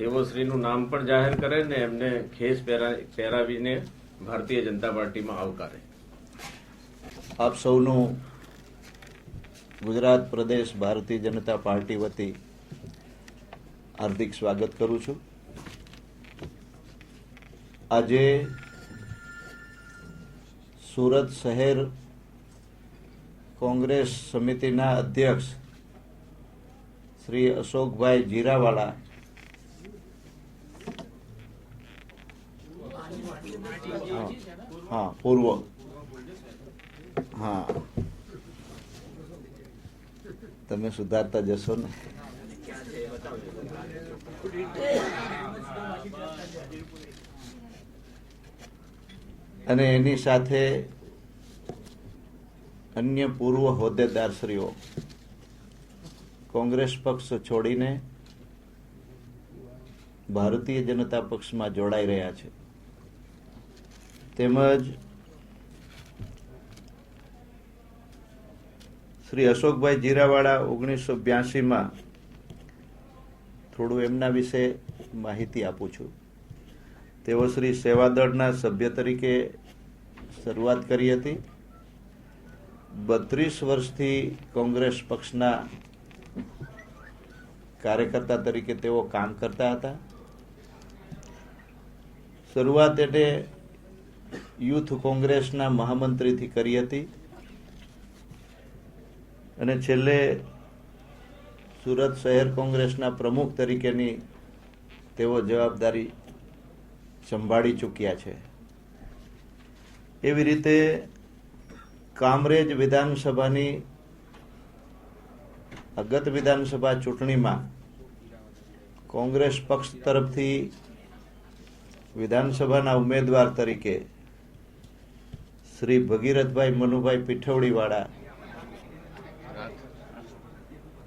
તેઓ શ્રીનું નામ પણ જાહેર કરે ને એમને ખેસ પહેરાવીને ભારતીય જનતા પાર્ટીમાં આવકારે. આપ સૌનું ગુજરાત પ્રદેશ ભારતીય જનતા પાર્ટી વતી હાર્દિક સ્વાગત કરું છું. આજે સુરત શહેર કોંગ્રેસ સમિતિના અધ્યક્ષ શ્રી અશોકભાઈ જીરાવાળા પૂર્વ તમે સુધારતા જશો ને. અને એની સાથે અન્ય પૂર્વ હોદ્દેદારશ્રીઓ કોંગ્રેસ પક્ષ છોડીને ભારતીય જનતા પક્ષમાં જોડાઈ રહ્યા છે. તેમજ શ્રી અશોકભાઈ જીરાવાળા 1982માં થોડું એમના વિશે માહિતી આપું છું. તેઓ શ્રી સેવાદળના સભ્ય તરીકે શરૂઆત કરી હતી. 32 વર્ષથી કોંગ્રેસ પક્ષના કાર્યકર્તા તરીકે તેઓ કામ કરતા હતા. શરૂઆત એટલે યુથ કોંગ્રેસના મહામંત્રીથી કરી હતી અને છેલ્લે સુરત શહેર કોંગ્રેસના પ્રમુખ તરીકેની તેઓ જવાબદારી સંભાળી ચૂક્યા છે. એવી રીતે કામરેજ વિધાનસભાની ગત વિધાનસભા ચૂંટણીમાં કોંગ્રેસ પક્ષ તરફથી વિધાનસભાના ઉમેદવાર તરીકે શ્રી ભગીરથભાઈ મનુભાઈ પીઠવડીવાળા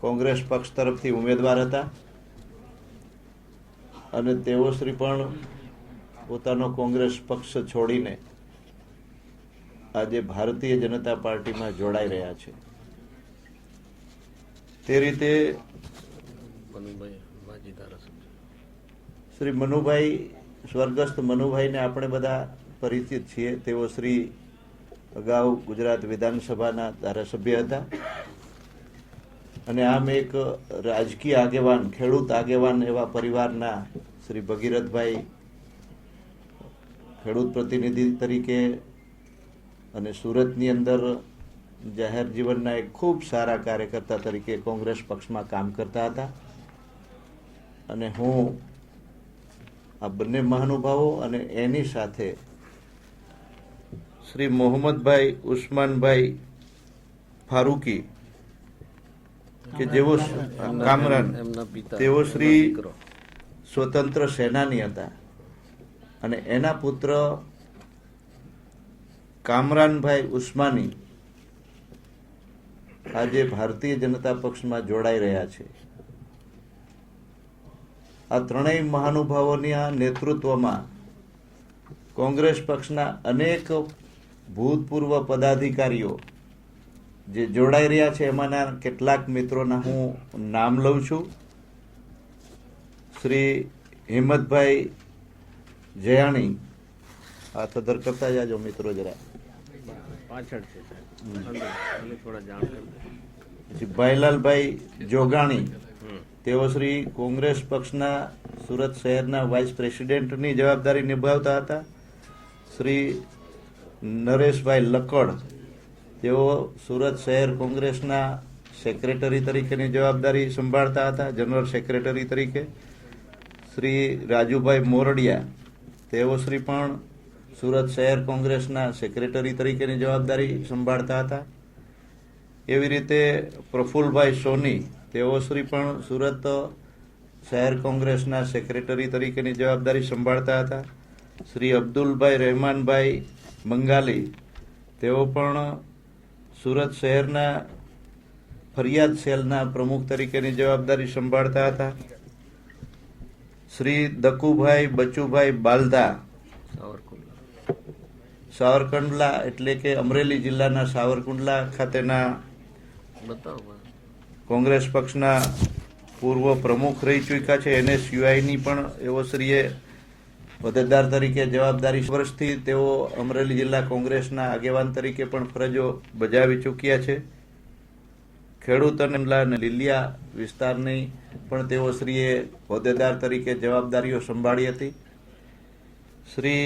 કોંગ્રેસ પક્ષ તરફથી ઉમેદવાર હતા અને તેઓ શ્રી પણ પોતાનો કોંગ્રેસ પક્ષ છોડીને આજે ભારતીય જનતા પાર્ટીમાં જોડાઈ રહ્યા છે. તે રીતે શ્રી મનુભાઈ, સ્વર્ગસ્થ મનુભાઈને આપણે બધા પરિચિત છીએ. તેઓ શ્રી અગાઉ ગુજરાત વિધાનસભાના ધારાસભ્ય હતા અને આમ એક રાજકીય આગેવાન, ખેડૂત આગેવાન એવા પરિવારના શ્રી ભગીરથભાઈ ખેડૂત પ્રતિનિધિ તરીકે અને સુરતની અંદર જાહેર જીવનના એક ખૂબ સારા કાર્યકર્તા તરીકે કોંગ્રેસ પક્ષમાં કામ કરતા હતા. અને હું આ બંને મહાનુભાવો અને એની સાથે શ્રી મોહમ્મદભાઈ ઉસ્માનભાઈ ફારૂકી કે જેઓ કામરાન, તેઓ શ્રી સ્વતંત્ર સેનાની હતા અને એના પુત્ર કામરાનભાઈ ઉસ્માની આજે ભારતીય જનતા પક્ષમાં જોડાઈ રહ્યા છે. આ ત્રણેય મહાનુભાવોના નેતૃત્વમાં કોંગ્રેસ પક્ષના અનેક ભૂતપૂર્વ પદાધિકારીઓ જે જોડાઈ રહ્યા છે એમાંના કેટલાક મિત્રોના હું નામ લઉં છું. શ્રી હિંમતભાઈ જયાણી, આ સદર કરતા જાજો મિત્રો જરા. પછી ભાઈલાલભાઈ જોગાણી, તેઓ શ્રી કોંગ્રેસ પક્ષના સુરત શહેરના વાઇસ પ્રેસિડેન્ટની જવાબદારી નિભાવતા હતા. શ્રી નરેશભાઈ લકડ, તેઓ સુરત શહેર કોંગ્રેસના સેક્રેટરી તરીકેની જવાબદારી સંભાળતા હતા, જનરલ સેક્રેટરી તરીકે. શ્રી રાજુભાઈ મોરડિયા, તેઓ શ્રી પણ સુરત શહેર કોંગ્રેસના સેક્રેટરી તરીકેની જવાબદારી સંભાળતા હતા. એવી રીતે પ્રફુલભાઈ સોની, તેઓ શ્રી પણ સુરત શહેર કોંગ્રેસના સેક્રેટરી તરીકેની જવાબદારી સંભાળતા હતા. શ્રી અબ્દુલભાઈ રહેમાનભાઈ મંગાલી, તેઓ પણ સુરત શહેરના ફરિયાદ સેલના પ્રમુખ તરીકેની જવાબદારી સંભાળતા હતા. શ્રી દકુભાઈ બચુભાઈ બાલદા, સાવરકુંડલા એટલે કે અમરેલી જિલ્લાના સાવરકુંડલા ખાતેના કોંગ્રેસ પક્ષના પૂર્વ પ્રમુખ રહી ચૂક્યા છે. NSUIની પણ એઓશ્રીએ હોદ્દેદાર તરીકે જવાબદારી વર્ષથી તેઓ અમરેલી જિલ્લા કોંગ્રેસના આગેવાન તરીકે પણ ફરજો બજાવી ચૂક્યા છે. ખેડૂત અને લીલિયા વિસ્તારની પણ તેઓશ્રીએ હોદ્દેદાર તરીકે જવાબદારીઓ સંભાળી હતી. શ્રી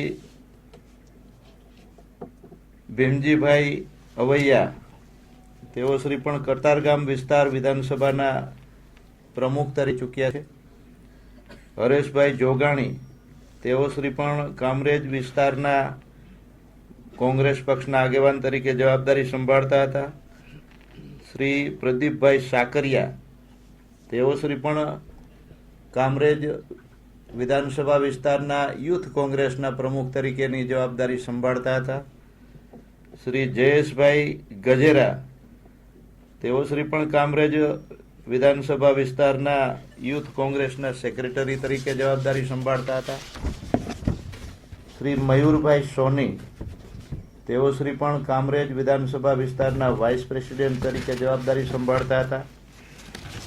ભીમજીભાઈ અવૈયા તેઓશ્રી પણ કતારગામ વિસ્તાર વિધાનસભાના પ્રમુખ તરીકે ચૂક્યા છે. હરેશભાઈ જોગાણી તેઓશ્રી પણ કામરેજ વિસ્તારના કોંગ્રેસ પક્ષના આગેવાન તરીકે જવાબદારી સંભાળતા હતા. શ્રી પ્રદીપભાઈ સાકરિયા તેઓશ્રી પણ કામરેજ વિધાનસભા વિસ્તારના યુથ કોંગ્રેસના પ્રમુખ તરીકેની જવાબદારી સંભાળતા હતા. શ્રી જયેશભાઈ ગજેરા તેઓશ્રી પણ કામરેજ વિધાનસભા વિસ્તારના યુથ કોંગ્રેસના સેક્રેટરી તરીકે જવાબદારી સંભાળતા હતા. શ્રી મયુરભાઈ સોની તેઓશ્રી પણ કામરેજ વિધાનસભા વિસ્તારના વાઇસ પ્રેસિડેન્ટ તરીકે જવાબદારી સંભાળતા હતા.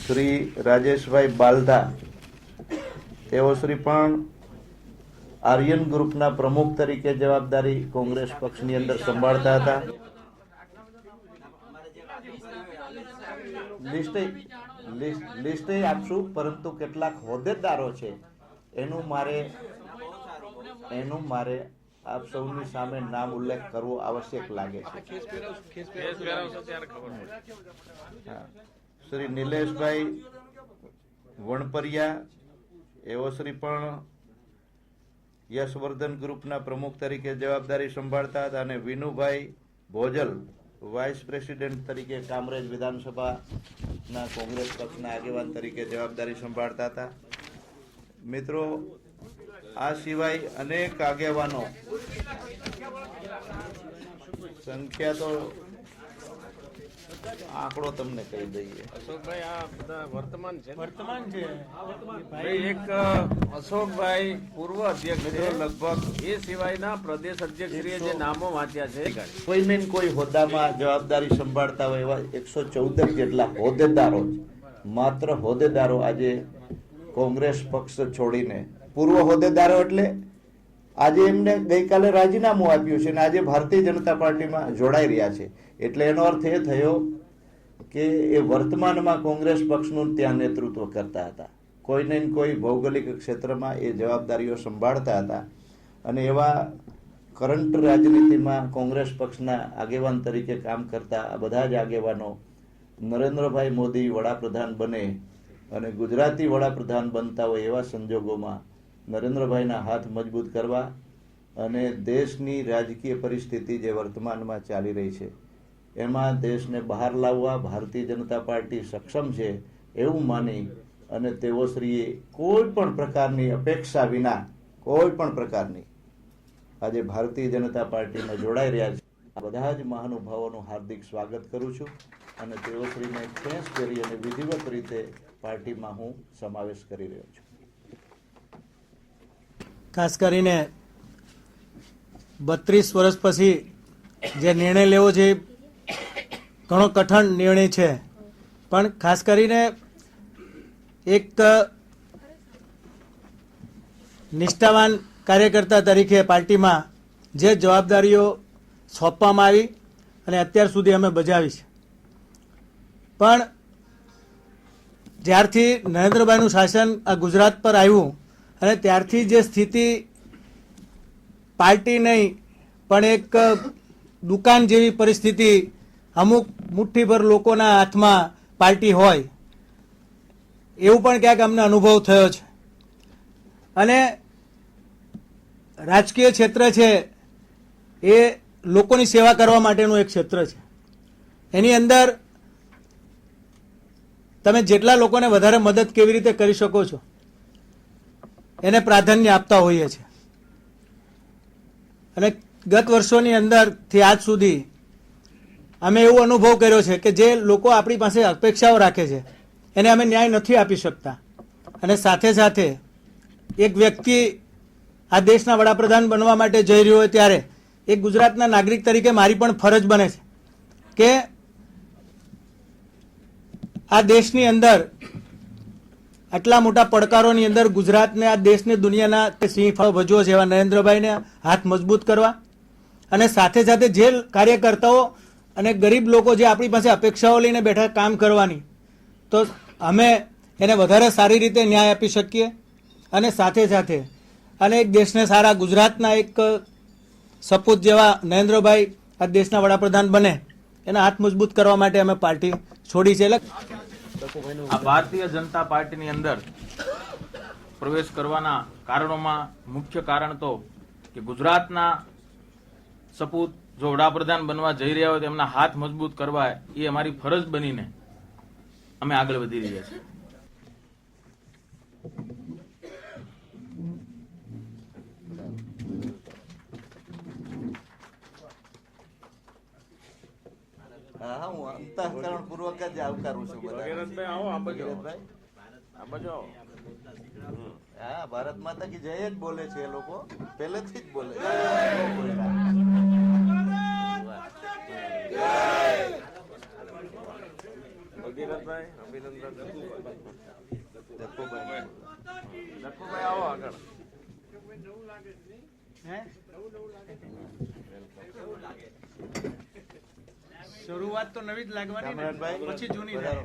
શ્રી રાજેશભાઈ બાલધા તેઓશ્રી પણ આર્યન ગ્રુપના પ્રમુખ તરીકે જવાબદારી કોંગ્રેસ પક્ષની અંદર સંભાળતા હતા. લિસ્ટ આપશું, પરંતુ કેટલાક હોદ્દેદારો છે એનું મારે આપ સૌની સામે નામ ઉલ્લેખ કરવો આવશ્યક લાગે છે. શ્રી નિલેશભાઈ વણપરિયા એઓશ્રી પણ યશવર્ધન ગ્રુપના પ્રમુખ તરીકે જવાબદારી સંભાળતા હતા. અને વિનુભાઈ ભોજલ વાઇસ પ્રેસિડેન્ટ તરીકે કામરેજ વિધાનસભાના કોંગ્રેસ પક્ષના આગેવાન તરીકે જવાબદારી સંભાળતા હતા. મિત્રો, આ સિવાય અનેક આગેવાનો, સંખ્યા તો આંકડો તમને કહી દઈએ. અશોકભાઈ આ બધા વર્તમાન છે. ભાઈ એક અશોકભાઈ પૂર્વ અધ્યક્ષ છે લગભગ, એ સિવાયના પ્રદેશ અધ્યક્ષશ્રીએ જે નામો વાંચ્યા છે કોઈને કોઈ હોદ્દામાં જવાબદારી સંભાળતા હોય એવા 114 જેટલા હોદ્દેદારો, માત્ર હોદ્દેદારો આજે કોંગ્રેસ પક્ષ છોડીને, પૂર્વ હોદ્દેદારો એટલે આજે એમને ગઈકાલે રાજીનામું આપ્યું છે અને આજે ભારતીય જનતા પાર્ટીમાં જોડાઈ રહ્યા છે. એટલે એનો અર્થ એ થયો કે એ વર્તમાનમાં કોંગ્રેસ પક્ષનું ત્યાં નેતૃત્વ કરતા હતા. કોઈને કોઈ ભૌગોલિક ક્ષેત્રમાં એ જવાબદારીઓ સંભાળતા હતા. અને એવા કરંટ રાજનીતિમાં કોંગ્રેસ પક્ષના આગેવાન તરીકે કામ કરતા આ બધા જ આગેવાનો નરેન્દ્રભાઈ મોદી વડાપ્રધાન બને અને ગુજરાતી વડાપ્રધાન બનતા હોય એવા સંજોગોમાં નરેન્દ્રભાઈના હાથ મજબૂત કરવા અને દેશની રાજકીય પરિસ્થિતિ જે વર્તમાનમાં ચાલી રહી છે એમાં દેશને બહાર લાવવા ભારતીય જનતા પાર્ટી સક્ષમ છે એવું માની અને તેઓશ્રીએ કોઈ પણ પ્રકારની અપેક્ષા વિના, કોઈ પણ પ્રકારની આજે ભારતીય જનતા પાર્ટીમાં જોડાઈ રહ્યા છે. આ બધા જ મહાનુભાવોનું હાર્દિક સ્વાગત કરું છું અને તેઓશ્રીને ખેસ કરી અને વિધિવત રીતે પાર્ટીમાં હું સમાવેશ કરી રહ્યો છું. ખાસ કરીને 32 વર્ષ પછી જે નિર્ણય લેવો છે ઘણો કઠણ નિર્ણય છે, પણ ખાસ કરીને એક નિષ્ઠાવાન કાર્યકર્તા તરીકે પાર્ટીમાં જે જવાબદારીઓ સોંપવામાં આવી અને અત્યાર સુધી અમે બજાવી છે, પણ જ્યારથી નરેન્દ્રભાઈનું શાસન આ ગુજરાત પર આવ્યું અને ત્યારથી જે સ્થિતિ પાર્ટી નહીં પણ એક દુકાન જેવી પરિસ્થિતિ, અમુક મુઠ્ઠીભર લોકોના હાથમાં પાર્ટી હોય એવું પણ ક્યાંક અમને અનુભવ થયો છે. અને રાજકીય ક્ષેત્ર છે એ લોકોની સેવા કરવા માટેનું એક ક્ષેત્ર છે. એની અંદર તમે જેટલા લોકોને વધારે મદદ કેવી રીતે કરી શકો છો એને પ્રાધાન્ય આપતા હોઈએ છીએ. અને ગત વર્ષોની અંદરથી આજ સુધી અમે એવો અનુભવ કર્યો છે કે જે લોકો આપણી પાસે અપેક્ષાઓ રાખે છે એને અમે ન્યાય નથી આપી શકતા. અને સાથે સાથે એક વ્યક્તિ આ દેશના વડાપ્રધાન બનવા માટે જઈ રહ્યો હોય ત્યારે એક ગુજરાતના નાગરિક તરીકે મારી પણ ફરજ બને છે કે આ દેશની અંદર આટલા મોટા પડકારોની અંદર ગુજરાતને આ દેશને દુનિયાના સિંહ ફાળો ભજવો છે એવા નરેન્દ્રભાઈને હાથ મજબૂત કરવા અને સાથે સાથે જે કાર્યકર્તાઓ અને ગરીબ લોકો જે આપણી પાસે અપેક્ષાઓ લઈને બેઠા કામ કરવાની, તો અમે એને વધારે સારી રીતે ન્યાય આપી શકીએ અને સાથે સાથે અને એક દેશને સારા ગુજરાતના એક સપૂત જેવા નરેન્દ્રભાઈ આ દેશના વડાપ્રધાન બને એના હાથ મજબૂત કરવા માટે અમે પાર્ટી છોડી છે. એટલે આ ભારતીય જનતા પાર્ટીની અંદર પ્રવેશ કરવાના કારણોમાં મુખ્ય કારણ તો કે ગુજરાતના સપૂત જો વડાપ્રધાન બનવા જઈ રહ્યા હોય તો એમના હાથ મજબૂત કરવા એ અમારી ફરજ બનીને અમે આગળ વધી રહ્યા છીએ. હા, હું અંતઃકરણ પૂર્વક જ આવકારું છું બધા. ભગીરથભાઈ આવો આ બાજુ. ભગીરથભાઈ? આ બાજુ આવો. હા, ભારત માતા કી જય જ બોલે છે એ લોકો પહેલેથી જ બોલે છે. ભગીરથભાઈ અભિનંદન. જપ્પુભાઈ. લખુભાઈ આવો આગળ. શરૂઆત તો નવી જ લાગવાની ને, કામરાજભાઈ, પછી જૂની વધારો.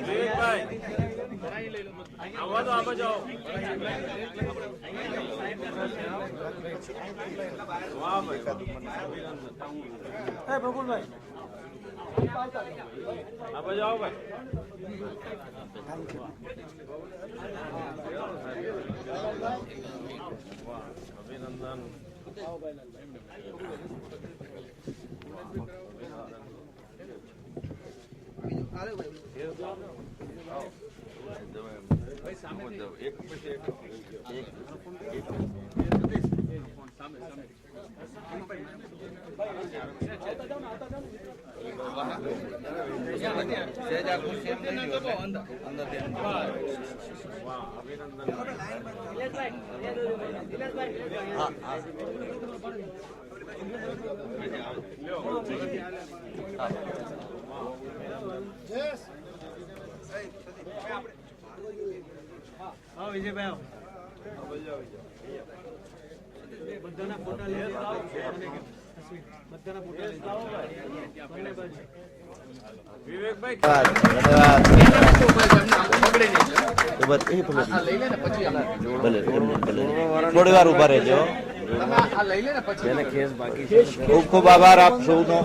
વિવેકભાઈ આવો તો આ બાજુ આવો. વાહ ભાઈ. પ્રફુલભાઈ આ બાજુ આવો ભાઈ. વાહ, અભિનંદન. આવો વિજયભાઈ આવો. બધાના ફોટા લઈ બધાના ફોટા લઈ બંને બાજુ. વિવેકભાઈ થોડી વાર ઉભા રહેજો. ખૂબ ખૂબ આભાર આપ સૌનો.